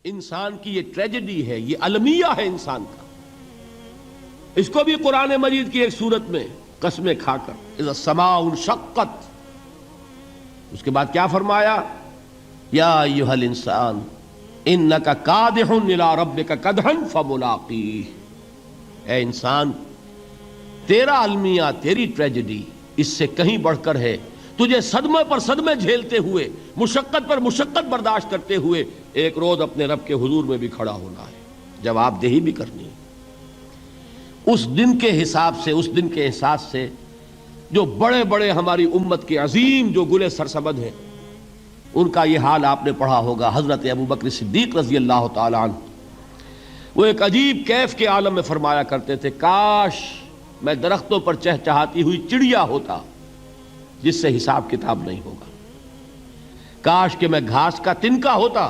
انسان کی یہ ٹریجڈی ہے، یہ المیہ ہے انسان کا. اس کو بھی قرآن مجید کی ایک سورت میں قسمیں کھا کر اذا السماء انشقت، اس کے بعد کیا فرمایا؟ یا ایھا الانسان انک کادح الی ربک کدحا فملاقیہ. اے انسان، تیرا المیہ، تیری ٹریجڈی اس سے کہیں بڑھ کر ہے. تجھے صدمے پر صدمے جھیلتے ہوئے، مشقت پر مشقت برداشت کرتے ہوئے ایک روز اپنے رب کے حضور میں بھی کھڑا ہونا ہے، جواب دہی بھی کرنی ہے. اس دن کے حساب سے، اس دن کے احساس سے جو بڑے بڑے ہماری امت کے عظیم جو گلے سرسبد ہیں، ان کا یہ حال آپ نے پڑھا ہوگا. حضرت ابوبکر صدیق رضی اللہ تعالی عنہ وہ ایک عجیب کیف کے عالم میں فرمایا کرتے تھے، کاش میں درختوں پر چہچہاتی ہوئی چڑیا ہوتا جس سے حساب کتاب نہیں ہوگا. کاش کہ میں گھاس کا تنکا ہوتا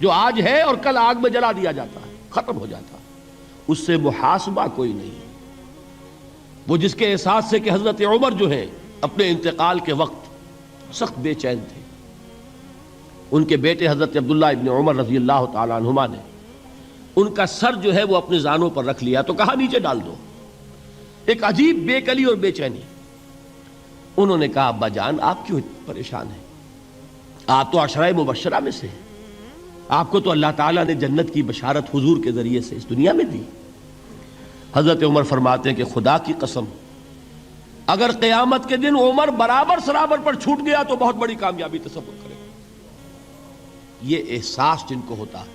جو آج ہے اور کل آگ میں جلا دیا جاتا ہے، ختم ہو جاتا، اس سے محاسبہ کوئی نہیں. وہ جس کے احساس سے کہ حضرت عمر جو ہیں اپنے انتقال کے وقت سخت بے چین تھے. ان کے بیٹے حضرت عبداللہ ابن عمر رضی اللہ تعالی عنہما نے ان کا سر جو ہے وہ اپنے زانوں پر رکھ لیا تو کہا نیچے ڈال دو. ایک عجیب بے کلی اور بے چینی. انہوں نے کہا ابا جان آپ کیوں پریشان ہیں؟ آپ تو عشرہ مبشرہ میں سے ہیں، آپ کو تو اللہ تعالیٰ نے جنت کی بشارت حضور کے ذریعے سے اس دنیا میں دی. حضرت عمر فرماتے ہیں کہ خدا کی قسم اگر قیامت کے دن عمر برابر سرابر پر چھوٹ گیا تو بہت بڑی کامیابی تصور کرے. یہ احساس جن کو ہوتا ہے.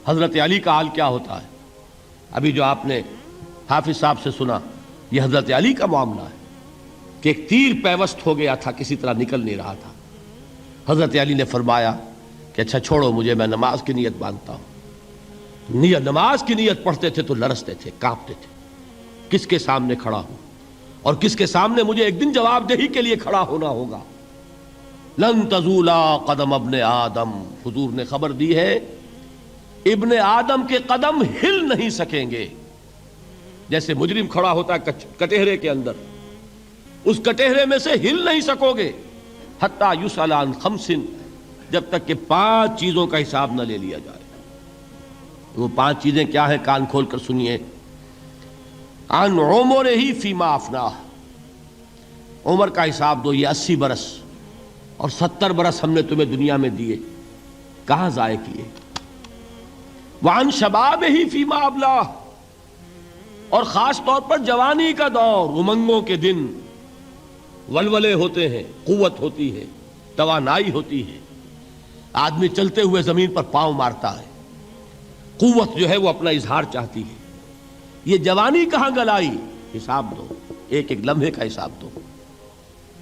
حضرت علی کا حال کیا ہوتا ہے؟ ابھی جو آپ نے حافظ صاحب سے سنا، یہ حضرت علی کا معاملہ ہے کہ ایک تیر پیوست ہو گیا تھا، کسی طرح نکل نہیں رہا تھا. حضرت علی نے فرمایا کہ اچھا چھوڑو مجھے، میں نماز کی نیت باندھتا ہوں. نماز کی نیت پڑھتے تھے تو لرزتے تھے، کانپتے تھے. کس کے سامنے کھڑا ہوں اور کس کے سامنے مجھے ایک دن جواب دہی کے لیے کھڑا ہونا ہوگا. لن تزولا قدم ابن آدم، حضور نے خبر دی ہے ابن آدم کے قدم ہل نہیں سکیں گے. جیسے مجرم کھڑا ہوتا ہے کٹہرے کے اندر، اس کٹہرے میں سے ہل نہیں سکو گے حتی یسأل عن خمس، جب تک کہ 5 چیزوں کا حساب نہ لے لیا جائے. وہ 5 چیزیں کیا ہیں؟ کان کھول کر سنیے. عن عمرہ فیما افناہ، عمر کا حساب دو. یہ 80 برس اور 70 برس ہم نے تمہیں دنیا میں دیے، کہاں ضائع کیے. وعن شبابہ فیما ابلاہ، اور خاص طور پر جوانی کا دور، امنگوں کے دن، ولولے ہوتے ہیں، قوت ہوتی ہے، توانائی ہوتی ہے، آدمی چلتے ہوئے زمین پر پاؤں مارتا ہے، قوت جو ہے وہ اپنا اظہار چاہتی ہے. یہ جوانی کہاں گلائی؟ حساب دو، ایک ایک لمحے کا حساب دو.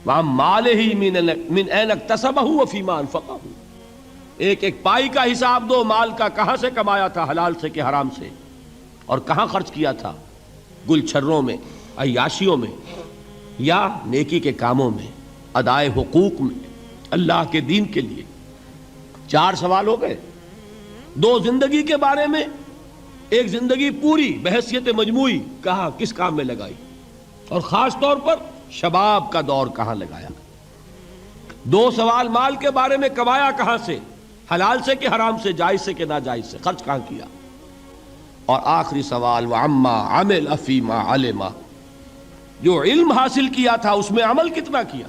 وَعَن مَالِهِ مِنْ أَيْنَ اكْتَسَبَهُ وَفِيمَا أَنْفَقَهُ، ایک ایک پائی کا حساب دو. مال کا کہاں سے کمایا تھا، حلال سے کہ حرام سے، اور کہاں خرچ کیا تھا، گل چھروں میں، عیاشیوں میں، یا نیکی کے کاموں میں، ادائے حقوق میں، اللہ کے دین کے لیے. 4 سوال ہو گئے. 2 زندگی کے بارے میں، ایک زندگی پوری بحیثیت مجموعی کہاں کس کام میں لگائی، اور خاص طور پر شباب کا دور کہاں لگایا. 2 سوال مال کے بارے میں، کمایا کہاں سے، حلال سے کہ حرام سے، جائز سے کہ ناجائز سے، خرچ کہاں کیا. اور آخری سوال وعما عمل فیما علم، جو علم حاصل کیا تھا اس میں عمل کتنا کیا.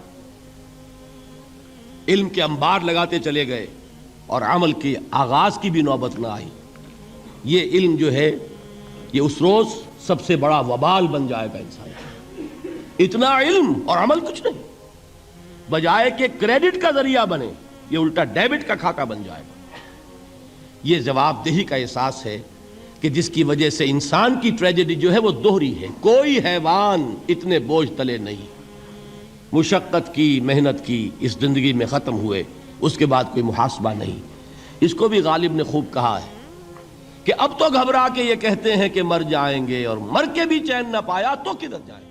علم کے انبار لگاتے چلے گئے اور عمل کے آغاز کی بھی نوبت نہ آئی. یہ علم جو ہے یہ اس روز سب سے بڑا وبال بن جائے گا انسان. اتنا علم اور عمل کچھ نہیں، بجائے کہ کریڈٹ کا ذریعہ بنے یہ الٹا ڈیبٹ کا کھاتہ بن جائے گا. یہ جواب دہی کا احساس ہے کہ جس کی وجہ سے انسان کی ٹریجڈی جو ہے وہ دوہری ہے. کوئی حیوان اتنے بوجھ تلے نہیں. مشقت کی، محنت کی، اس زندگی میں ختم ہوئے، اس کے بعد کوئی محاسبہ نہیں. اس کو بھی غالب نے خوب کہا ہے کہ اب تو گھبرا کے یہ کہتے ہیں کہ مر جائیں گے، اور مر کے بھی چین نہ پایا تو کدھر جائیں گے.